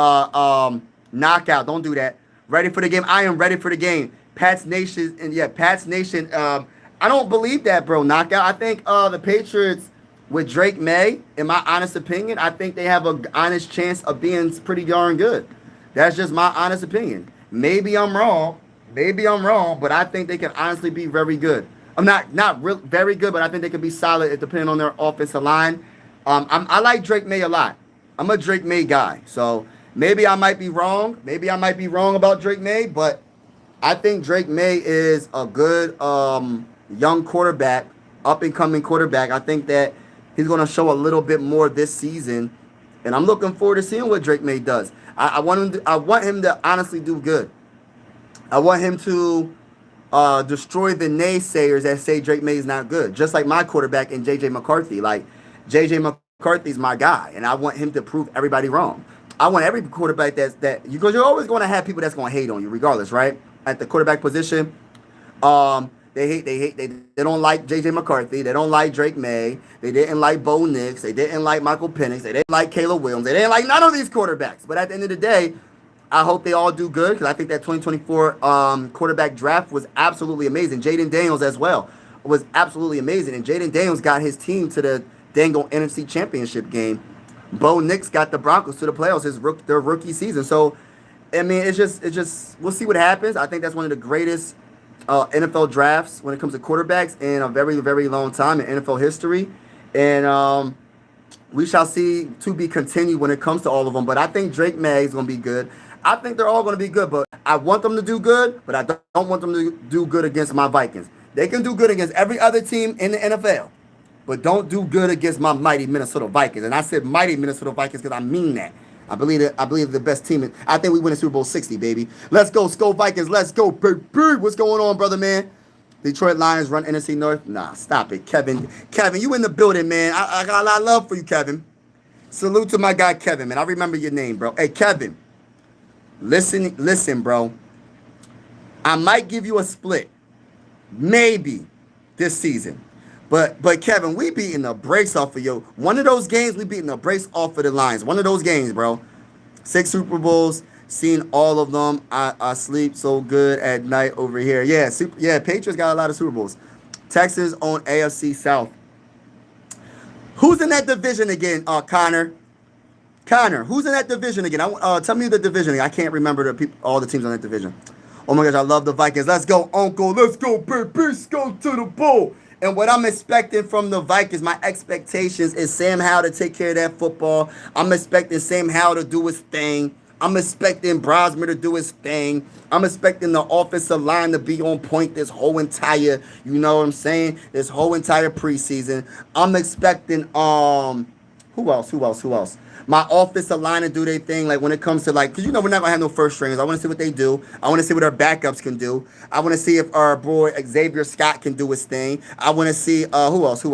Knockout. Don't do that. Ready for the game. I am ready for the game. Pat's Nation. Pat's Nation. I don't believe that, bro. Knockout. I think the Patriots with Drake May, in my honest opinion, I think they have an honest chance of being pretty darn good. That's just my honest opinion. Maybe I'm wrong, but I think they can honestly be very good. I'm not very good, but I think they can be solid depending on their offensive line. I like Drake May a lot. I'm a Drake May guy, so maybe I might be wrong. Maybe I might be wrong about Drake May, but I think Drake May is a good young quarterback, up-and-coming quarterback. I think that he's going to show a little bit more this season, and I'm looking forward to seeing what Drake May does. I want him to honestly do good. I want him to destroy the naysayers that say Drake May is not good. Just like my quarterback and JJ McCarthy. Like JJ McCarthy's my guy, and I want him to prove everybody wrong. I want every quarterback because you're always going to have people that's going to hate on you, regardless, right? At the quarterback position, they don't like JJ McCarthy. They don't like Drake May. They didn't like Bo Nix. They didn't like Michael Penix. They didn't like Caleb Williams. They didn't like none of these quarterbacks. But at the end of the day, I hope they all do good because I think that 2024 quarterback draft was absolutely amazing. Jaden Daniels as well was absolutely amazing. And Jaden Daniels got his team to the dangle NFC Championship game. Bo Nix got the Broncos to the playoffs their rookie season. So, I mean, it's just we'll see what happens. I think that's one of the greatest NFL drafts when it comes to quarterbacks in a very, very long time in NFL history. And we shall see to be continued when it comes to all of them. But I think Drake May is going to be good. I think they're all going to be good, but I want them to do good, but I don't want them to do good against my Vikings. They can do good against every other team in the NFL, but don't do good against my mighty Minnesota Vikings. And I said mighty Minnesota Vikings because I mean that. I believe the best team. I think we win the Super Bowl 60, baby. Let's go, Skull Vikings. Let's go, baby. What's going on, brother, man? Detroit Lions run NFC North. Nah, stop it, Kevin. Kevin, you in the building, man. I got a lot of love for you, Kevin. Salute to my guy, Kevin, man. I remember your name, bro. Hey, Kevin. Listen, bro. I might give you a split, maybe this season, but Kevin, we beating the brakes off of you. One of those games, we beating the brakes off of the Lions. One of those games, bro. 6 Super Bowls, seen all of them. I sleep so good at night over here. Yeah, Patriots got a lot of Super Bowls. Texans on AFC South. Who's in that division again, Connor? Connor, who's in that division again? Tell me the division. I can't remember all the teams on that division. Oh my gosh, I love the Vikings. Let's go, Uncle. Let's go, baby. Let's go to the bowl. And what I'm expecting from the Vikings, my expectations is Sam Howell to take care of that football. I'm expecting Sam Howell to do his thing. I'm expecting Brosmer to do his thing. I'm expecting the offensive line to be on point this whole entire, you know what I'm saying? This whole entire preseason. I'm expecting who else? My offensive line to do their thing, like when it comes to because we're not gonna have no first stringers. I want to see what they do. I want to see what our backups can do. I want to see if our boy Xavier Scott can do his thing. I want to see who else?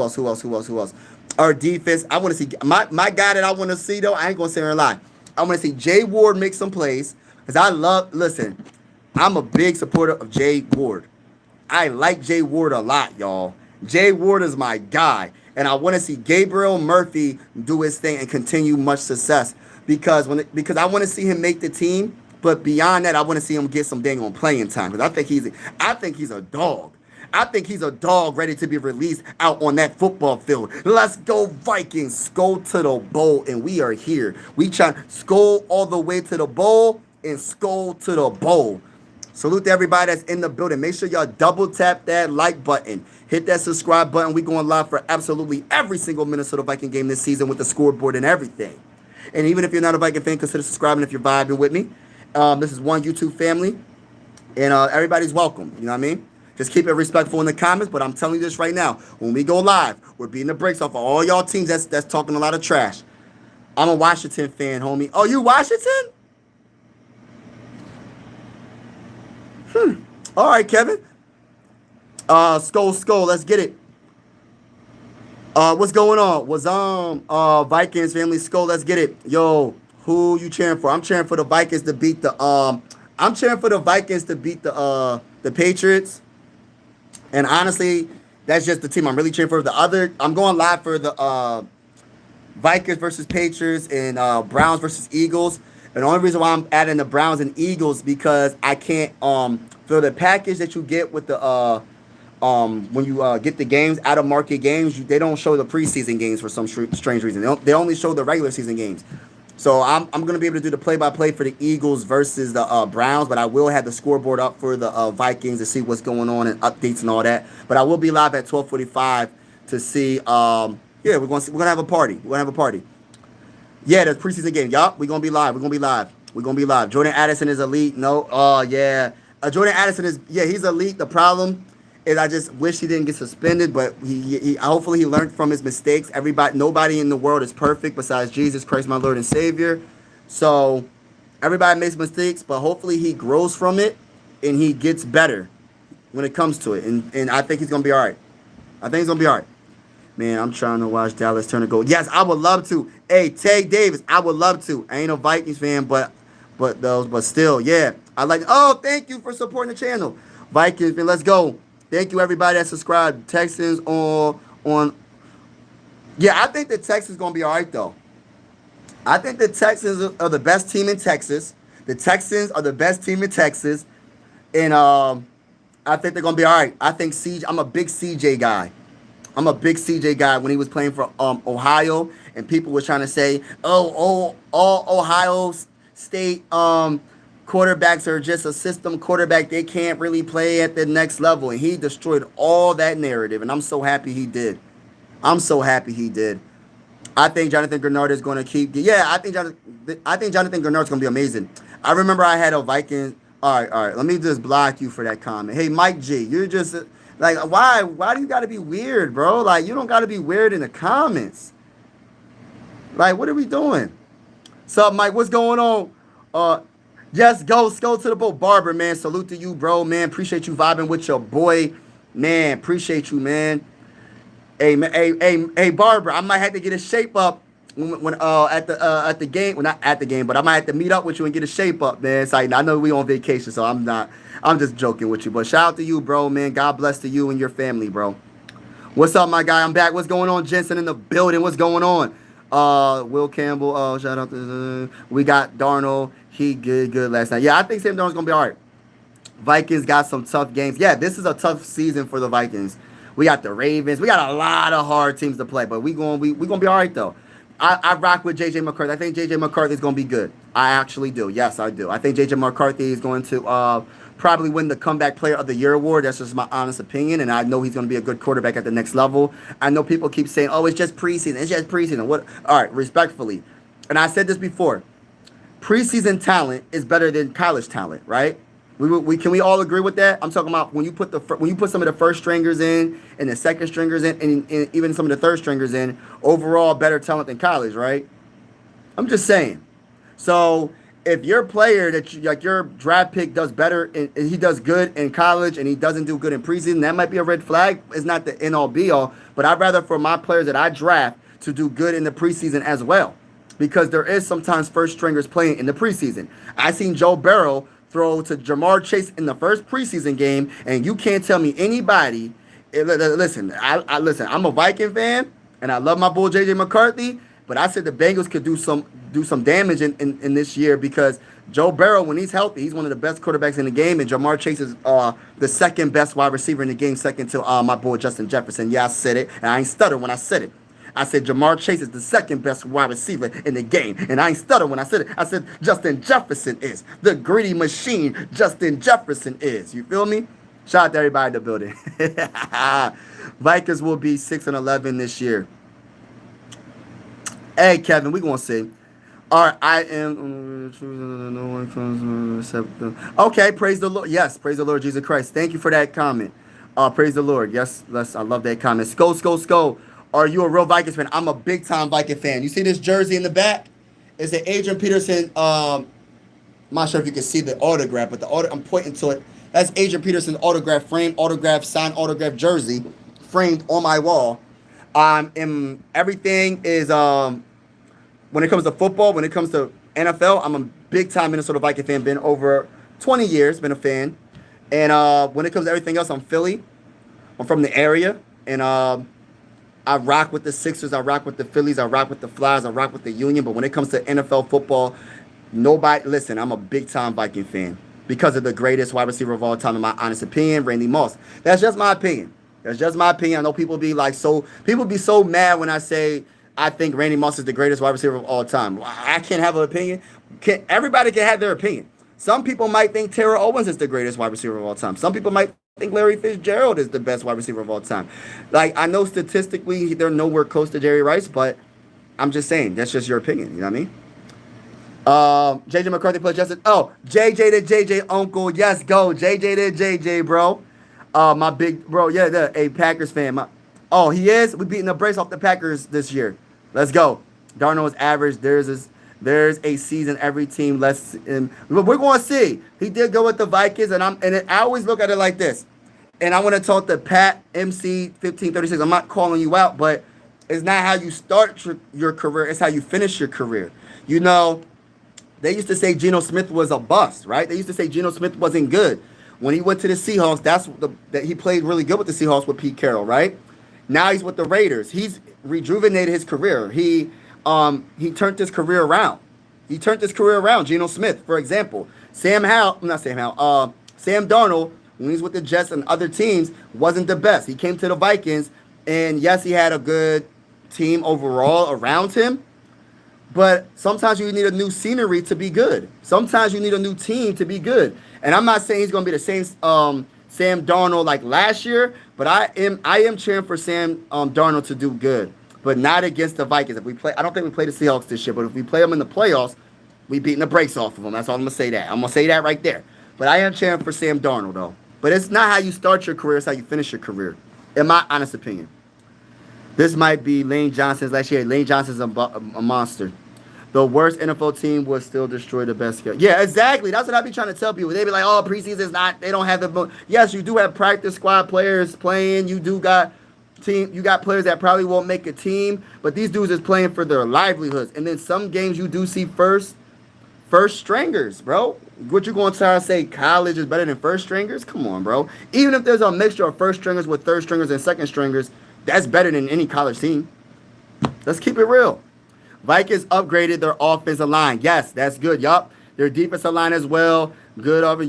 Our defense. I want to see my guy that I want to see though. I ain't gonna sit here and lie. I want to see Jay Ward make some plays because listen, I'm a big supporter of Jay Ward. I like Jay Ward a lot, y'all. Jay Ward is my guy. And I want to see Gabriel Murphy do his thing and continue much success because I want to see him make the team. But beyond that, I want to see him get some dang on playing time because I think he's a dog. I think he's a dog ready to be released out on that football field. Let's go Vikings. Go to the bowl, and we are here. We try to skull all the way to the bowl and skull to the bowl. Salute to everybody that's in the building. Make sure y'all double tap that like button. Hit that subscribe button. We going live for absolutely every single Minnesota Viking game this season with the scoreboard and everything. And even if you're not a Viking fan, consider subscribing if you're vibing with me. This is one YouTube family, and everybody's welcome. You know what I mean? Just keep it respectful in the comments, but I'm telling you this right now. When we go live, we're beating the brakes off of all y'all teams that's talking a lot of trash. I'm a Washington fan, homie. Oh, you Washington? All right, Kevin. Skull, let's get it. What's going on? Vikings family, Skull, let's get it. Yo, who you cheering for? I'm cheering for the Vikings to beat the Patriots. And honestly, that's just the team I'm really cheering for. I'm going live for the Vikings versus Patriots and Browns versus Eagles. And the only reason why I'm adding the Browns and Eagles because I can't for the package that you get with the when you get the games out of market games, they don't show the preseason games for some strange reason. They only show the regular season games. So I'm gonna be able to do the play-by-play for the Eagles versus the Browns, but I will have the scoreboard up for the Vikings to see what's going on and updates and all that. But I will be live at 12:45 to see. We're gonna have a party. We're gonna have a party. Yeah, the preseason game. Yup, we're gonna be live. We're gonna be live. Jordan Addison is elite. No, yeah. Jordan Addison he's elite. The problem is I just wish he didn't get suspended, but he hopefully he learned from his mistakes. Nobody in the world is perfect besides Jesus Christ, my Lord and Savior. So Everybody makes mistakes, but hopefully he grows from it and he gets better when it comes to it. And I think he's gonna be all right. I think he's gonna be all right. Man, I'm trying to watch Dallas turn a goal. Yes, I would love to. Hey, Tay Davis, I would love to. I ain't a Vikings fan, but still, yeah. I like. Oh, thank you for supporting the channel, Vikings fan. Let's go. Thank you everybody that subscribed. Texans on. Yeah, I think the Texans gonna be all right though. I think the Texans are the best team in Texas. The Texans are the best team in Texas, and I think they're gonna be all right. I think CJ. I'm a big CJ guy. I'm a big CJ guy. When he was playing for Ohio, and people were trying to say, "Oh, all Ohio State quarterbacks are just a system quarterback. They can't really play at the next level." And he destroyed all that narrative, and I'm so happy he did. I'm so happy he did. I think Jonathan Grenard is going to keep. Yeah, I think Jonathan Grenard is going to be amazing. I remember I had a Vikings. All right. Let me just block you for that comment. Hey, Mike G, you're just like, why? Why do you got to be weird, bro? Like, you don't got to be weird in the comments. Like, what are we doing? Sup, Mike? What's going on? Yes, go to the boat, Barber, man. Salute to you, bro, man. Appreciate you vibing with your boy, man. Appreciate you, man. Hey, hey, Barbara, I might have to get a shape up when at the game. Well, not at the game, but I might have to meet up with you and get a shape up, man. It's like, I know we on vacation, so I'm not. I'm just joking with you. But shout out to you, bro, man. God bless to you and your family, bro. What's up, my guy? I'm back. What's going on, Jensen in the building? What's going on? Will Campbell. Shout out to we got Darnold. He good last night. Yeah, I think Sam Darnold's gonna be all right. Vikings got some tough games. Yeah, this is a tough season for the Vikings. We got the Ravens. We got a lot of hard teams to play, but we gonna be all right though. I rock with JJ McCarthy. I think JJ McCarthy is gonna be good. I actually do. Yes, I do. I think JJ McCarthy is going to probably win the Comeback Player of the Year award. That's just my honest opinion, and I know he's gonna be a good quarterback at the next level. I know people keep saying, "Oh, it's just preseason. It's just preseason." What? All right, respectfully, and I said this before. Preseason talent is better than college talent, right? We can we all agree with that? I'm talking about when you put some of the first stringers in and the second stringers in and even some of the third stringers in, overall better talent than college, right? I'm just saying. So if your player like your draft pick does better and he does good in college and he doesn't do good in preseason, that might be a red flag. It's not the end all be all, but I'd rather for my players that I draft to do good in the preseason as well. Because there is sometimes first stringers playing in the preseason. I seen Joe Burrow throw to Jamar Chase in the first preseason game, and you can't tell me anybody. Listen, I'm a Viking fan, and I love my bull JJ McCarthy, but I said the Bengals could do some damage in this year because Joe Burrow, when he's healthy, he's one of the best quarterbacks in the game, and Jamar Chase is the second best wide receiver in the game, second to my boy Justin Jefferson. Yeah, I said it, and I ain't stutter when I said it. I said Jamar Chase is the second best wide receiver in the game. And I ain't stutter when I said it. I said Justin Jefferson is. The gritty machine Justin Jefferson is. You feel me? Shout out to everybody in the building. Vikings will be 6-11 this year. Hey, Kevin, we going to see. All right, I am. Okay, praise the Lord. Yes, praise the Lord Jesus Christ. Thank you for that comment. Praise the Lord. Yes, I love that comment. Sko. Are you a real Vikings fan? I'm a big time Viking fan. You see this jersey in the back? It's an Adrian Peterson. I'm not sure if you can see the autograph, but I'm pointing to it. That's Adrian Peterson's autograph, framed autograph, signed autograph jersey, framed on my wall. And everything is when it comes to football, when it comes to NFL, I'm a big time Minnesota Viking fan. Been over 20 years, been a fan. And when it comes to everything else, I'm Philly. I'm from the area, and I rock with the Sixers. I rock with the Phillies. I rock with the Flyers. I rock with the Union. But when it comes to NFL football, listen, I'm a big-time Viking fan because of the greatest wide receiver of all time, in my honest opinion, Randy Moss. That's just my opinion. I know people be so mad when I say I think Randy Moss is the greatest wide receiver of all time. I can't have an opinion. Everybody can have their opinion. Some people might think Terrell Owens is the greatest wide receiver of all time. Some people might think Larry Fitzgerald is the best wide receiver of all time. Like, I know statistically they're nowhere close to Jerry Rice, but I'm just saying, that's just your opinion. You know what I mean? JJ McCarthy plays Justin. Oh, JJ to JJ, uncle. Yes, go. JJ to JJ, bro. My big bro. Yeah, a Packers fan. He is? We beating the brace off the Packers this year. Let's go. Darnold's average. Theirs is There's a season every team lets him. But we're going to see. He did go with the Vikings, and I always look at it like this. And I want to talk to Pat MC 1536. I'm not calling you out, but it's not how you start your career. It's how you finish your career. You know, they used to say Geno Smith was a bust, right? They used to say Geno Smith wasn't good. When he went to the Seahawks, that he played really good with the Seahawks with Pete Carroll, right? Now he's with the Raiders. He's rejuvenated his career. He turned his career around. He turned his career around. Geno Smith, for example. Sam Darnold, when he's with the Jets and other teams, wasn't the best. He came to the Vikings, and yes, he had a good team overall around him, but sometimes you need a new scenery to be good. Sometimes you need a new team to be good. And I'm not saying he's going to be the same Sam Darnold like last year, but I am cheering for Sam Darnold to do good, but not against the Vikings. I don't think we play the Seahawks this year, but if we play them in the playoffs, we beating the brakes off of them. That's all I'm going to say that. I'm going to say that right there. But I am cheering for Sam Darnold, though. But it's not how you start your career, it's how you finish your career, in my honest opinion. This might be Lane Johnson's last year. Lane Johnson's a monster. The worst NFL team would still destroy the best skill. Yeah, exactly. That's what I be trying to tell people. They be like, oh, preseason is not, they don't have the, yes, you do have practice squad players playing. You got players that probably won't make a team, but these dudes is playing for their livelihoods. And then some games you do see first stringers, bro. What you going to try to say college is better than first stringers? Come on, bro. Even if there's a mixture of first stringers with third stringers and second stringers, that's better than any college team. Let's keep it real. Vikings upgraded their offensive line. Yes, that's good. Yup. Their defensive line as well. Good over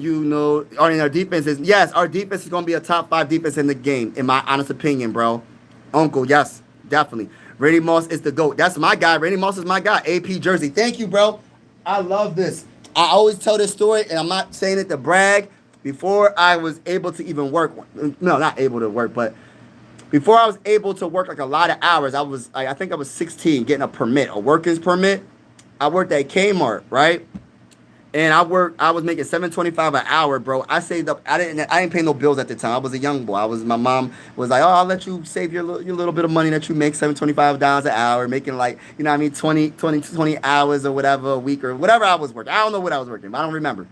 our defense is, yes, our defense is going to be a top 5 defense in the game, in my honest opinion, bro. Uncle, yes, definitely. Randy Moss is the GOAT. That's my guy. Randy Moss is my guy. AP jersey. Thank you, bro. I love this. I always tell this story, and I'm not saying it to brag. Before I was able to even work, no, not able to work, but before I was able to work like a lot of hours, I think I was 16 getting a workers permit. I worked at Kmart, right? And I was making $7.25 an hour, bro. I saved up. I didn't pay no bills at the time. I was a young boy. My mom was like, oh, I'll let you save your little bit of money that you make, $7.25 an hour, making like, you know what I mean, 20 hours or whatever a week or whatever I was working. I don't know what I was working, but I don't remember.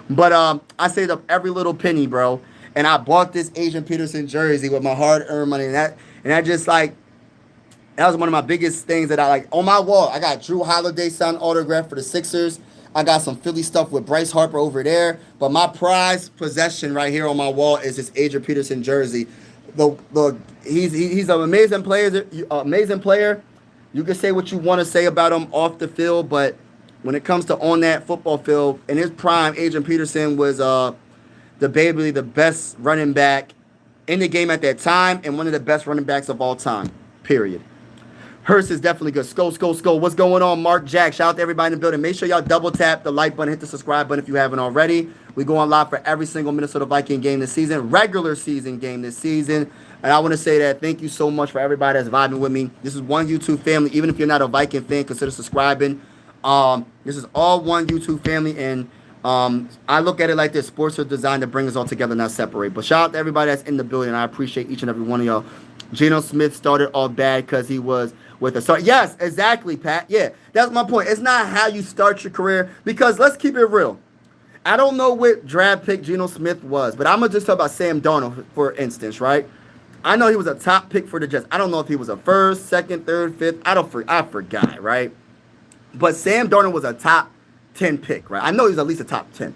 But I saved up every little penny, bro. And I bought this Adrian Peterson jersey with my hard-earned money. And that just like, that was one of my biggest things that I like. On my wall, I got Drew Holiday signed autograph for the Sixers. I got some Philly stuff with Bryce Harper over there. But my prized possession right here on my wall is this Adrian Peterson jersey. He's an amazing player. You can say what you want to say about him off the field, but when it comes to on that football field, in his prime, Adrian Peterson was the best running back in the game at that time and one of the best running backs of all time, period. Hurst is definitely good. Skull. What's going on, Mark Jack? Shout out to everybody in the building. Make sure y'all double tap the like button, hit the subscribe button if you haven't already. We go on live for every single Minnesota Viking game this season, regular season game this season. And I want to say that thank you so much for everybody that's vibing with me. This is one YouTube family. Even if you're not a Viking fan, consider subscribing. This is all one YouTube family, and I look at it like this: sports are designed to bring us all together, not separate. But shout out to everybody that's in the building. I appreciate each and every one of y'all. Geno Smith started all bad because he was with us. So yes, exactly, Pat. Yeah, that's my point. It's not how you start your career, because let's keep it real. I don't know what draft pick Geno Smith was, but I'm gonna just talk about Sam Darnold, for instance, right? I know he was a top pick for the Jets. I don't know if he was a first, second, third, fifth. I forgot, right? But Sam Darnold was a top 10 pick, right? I know he was at least a top 10.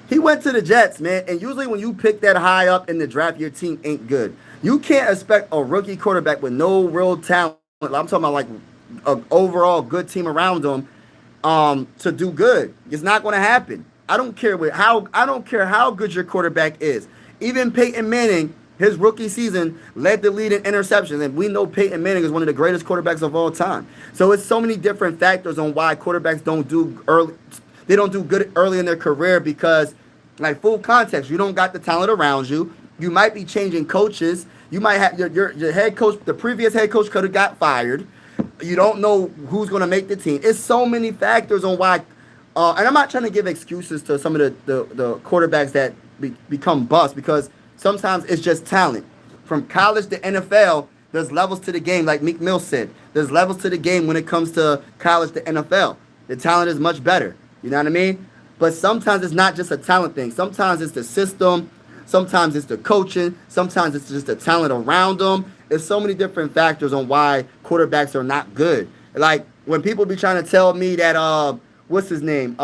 He went to the Jets, man, and usually when you pick that high up in the draft, your team ain't good. You can't expect a rookie quarterback with no real talent, I'm talking about like an overall good team around him, to do good. It's not going to happen. I don't care how good your quarterback is. Even Peyton Manning, his rookie season, led the lead in interceptions, and we know Peyton Manning is one of the greatest quarterbacks of all time. So it's so many different factors on why quarterbacks don't do good early in their career, because, like, full context, you don't got the talent around you. You might be changing coaches. You might have your head coach, the previous head coach could have got fired. You don't know who's going to make the team. It's so many factors on why. And I'm not trying to give excuses to some of the quarterbacks that become bust, because sometimes it's just talent. From college to NFL, there's levels to the game, like Meek Mill said. There's levels to the game when it comes to college to NFL. The talent is much better. You know what I mean? But sometimes it's not just a talent thing. Sometimes it's the system. Sometimes it's the coaching. Sometimes it's just the talent around them. There's so many different factors on why quarterbacks are not good. Like when people be trying to tell me that what's his name?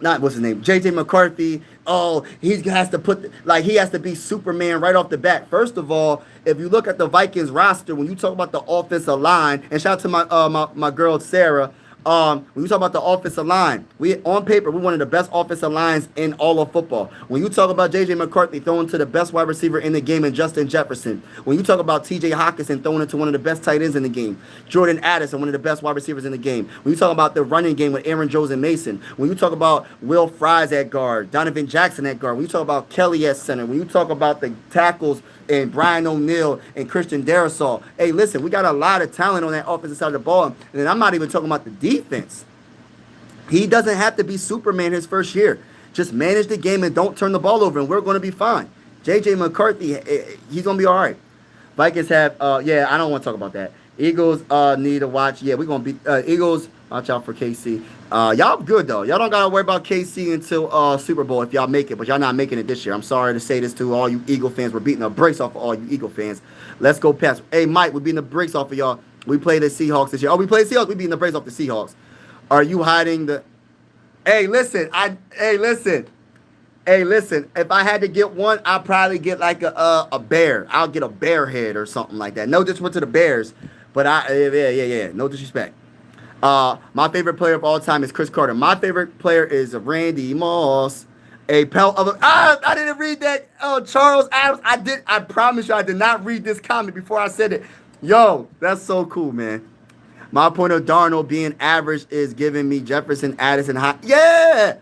Not what's his name, JJ McCarthy. Oh, he has to he has to be Superman right off the bat. First of all, if you look at the Vikings roster, when you talk about the offensive line, and shout out to my girl Sarah. When you talk about the offensive line, we on paper we're one of the best offensive lines in all of football. When you talk about JJ McCarthy throwing to the best wide receiver in the game in Justin Jefferson, when you talk about TJ Hawkinson throwing it to one of the best tight ends in the game, Jordan Addison, one of the best wide receivers in the game. When you talk about the running game with Aaron Jones and Mason, when you talk about Will Fries at guard, Donovan Jackson at guard, when you talk about Kelly at center, when you talk about the tackles and Brian O'Neill and Christian Darrisaw. Hey, listen, we got a lot of talent on that offensive side of the ball. And then I'm not even talking about the defense. He doesn't have to be Superman his first year. Just manage the game and don't turn the ball over, and we're going to be fine. J.J. McCarthy, he's going to be all right. Vikings have, I don't want to talk about that. Eagles need to watch. Yeah, we're going to be, Eagles, watch out for KC. Y'all good, though. Y'all don't got to worry about KC until Super Bowl if y'all make it, but y'all not making it this year. I'm sorry to say this to all you Eagle fans. We're beating the brakes off of all you Eagle fans. Let's go past. Hey, Mike, we're beating the brakes off of y'all. We played the Seahawks this year. Oh, we played the Seahawks? We beating the brakes off the Seahawks. Are you hiding the... Hey, listen. Hey, listen. If I had to get one, I'd probably get like a bear. I'll get a bear head or something like that. No disrespect to the Bears, but yeah. No disrespect. My favorite player of all time is Chris Carter. My favorite player is Randy Moss. A pelt of I didn't read that. Oh, Charles Adams. I promise you, I did not read this comment before I said it. Yo, that's so cool, man. My point of Darnold being average is giving me Jefferson, Addison, high. Yeah.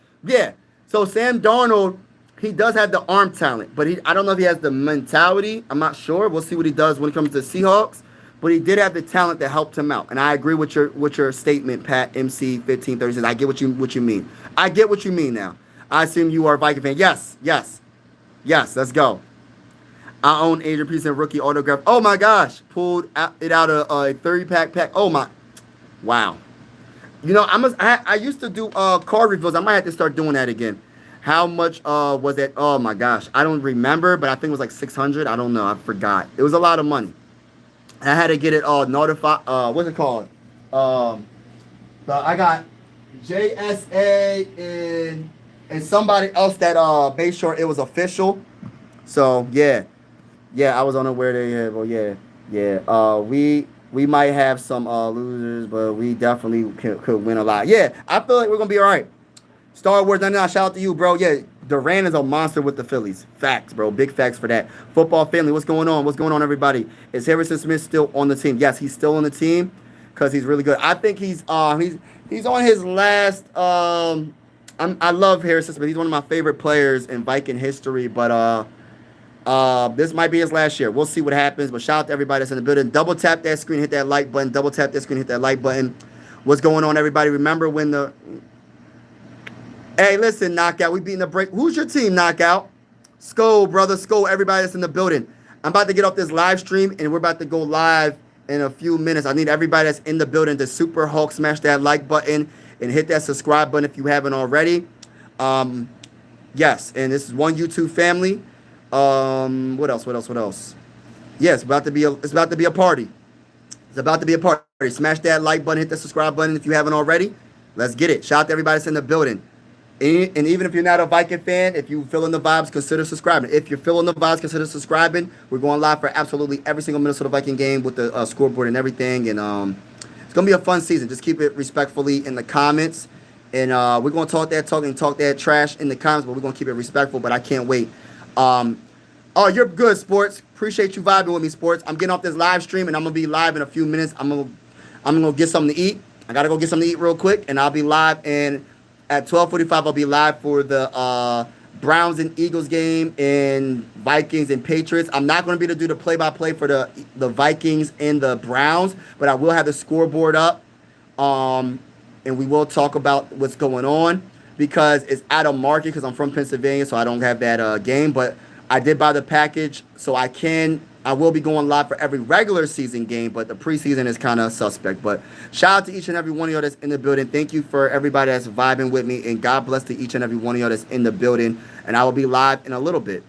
So Sam Darnold, he does have the arm talent, but I don't know if he has the mentality. I'm not sure. We'll see what he does when it comes to Seahawks. But he did have the talent that helped him out, and I agree with your statement, Pat MC 1536. I get what you mean. I get what you mean now. I assume you are a Viking fan. Yes. Let's go. I own Adrian Peterson rookie autograph. Oh my gosh, pulled it out of a 30-pack. Oh my, wow. You know, I used to do card reviews. I might have to start doing that again. How much was that? Oh my gosh, I don't remember, but I think it was like $600. I don't know. I forgot. It was a lot of money. I had to get it all notified. What's it called? So I got JSA and somebody else that made sure it was official. So yeah, I was unaware they had. Well, yeah. We might have some losers, but we definitely could win a lot. Yeah, I feel like we're gonna be all right. Star Wars 99, shout out to you, bro. Yeah, Durant is a monster with the Phillies. Facts, bro. Big facts for that. Football family, what's going on? What's going on, everybody? Is Harrison Smith still on the team? Yes, he's still on the team because he's really good. I think he's on his last. I love Harrison Smith. He's one of my favorite players in Viking history. But this might be his last year. We'll see what happens. But shout out to everybody that's in the building. Double tap that screen, hit that like button. Double tap that screen, hit that like button. What's going on, everybody? Remember when the... Hey, listen, Knockout. We beating the break. Who's your team, Knockout? Skull, brother. Skull, everybody that's in the building. I'm about to get off this live stream, and we're about to go live in a few minutes. I need everybody that's in the building to Super Hulk smash that like button and hit that subscribe button if you haven't already. Yes, and this is one YouTube family. What else? Yes, it's about to be a party. It's about to be a party. Smash that like button, hit the subscribe button if you haven't already. Let's get it. Shout out to everybody that's in the building. And even if you're not a Viking fan, if you feeling the vibes, consider subscribing. If you're feeling the vibes, consider subscribing. We're going live for absolutely every single Minnesota Viking game with the scoreboard and everything. And it's going to be a fun season. Just keep it respectfully in the comments. And we're going to talk that trash in the comments, but we're going to keep it respectful. But I can't wait. Oh, you're good, Sports. Appreciate you vibing with me, Sports. I'm getting off this live stream, and I'm going to be live in a few minutes. I'm gonna get something to eat. I got to go get something to eat real quick, and I'll be live. And at 12:45, I'll be live for the Browns and Eagles game and Vikings and Patriots. I'm not going to be able to do the play-by-play for the Vikings and the Browns, but I will have the scoreboard up, and we will talk about what's going on because it's out of market because I'm from Pennsylvania, so I don't have that game. But I did buy the package, so I can I will be going live for every regular season game, but the preseason is kind of suspect. But shout out to each and every one of y'all that's in the building. Thank you for everybody that's vibing with me, and God bless to each and every one of y'all that's in the building. And I will be live in a little bit.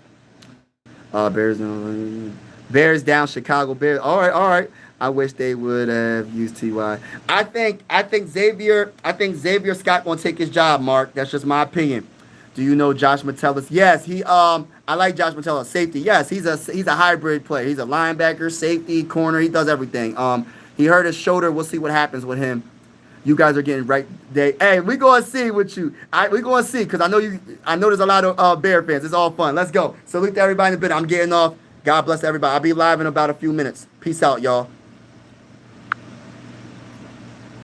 Bears down, Chicago Bears. All right, all right. I wish they would have used Ty. I think Xavier Scott gonna take his job, Mark. That's just my opinion. Do you know Josh Metellus? Yes, I like Josh Metellus. Safety. Yes, he's a hybrid player. He's a linebacker, safety, corner. He does everything. He hurt his shoulder. We'll see what happens with him. You guys are getting right. Hey, we gonna see with you. We gonna see because I know you. I know there's a lot of Bear fans. It's all fun. Let's go. Salute to everybody in the bit. I'm getting off. God bless everybody. I'll be live in about a few minutes. Peace out, y'all.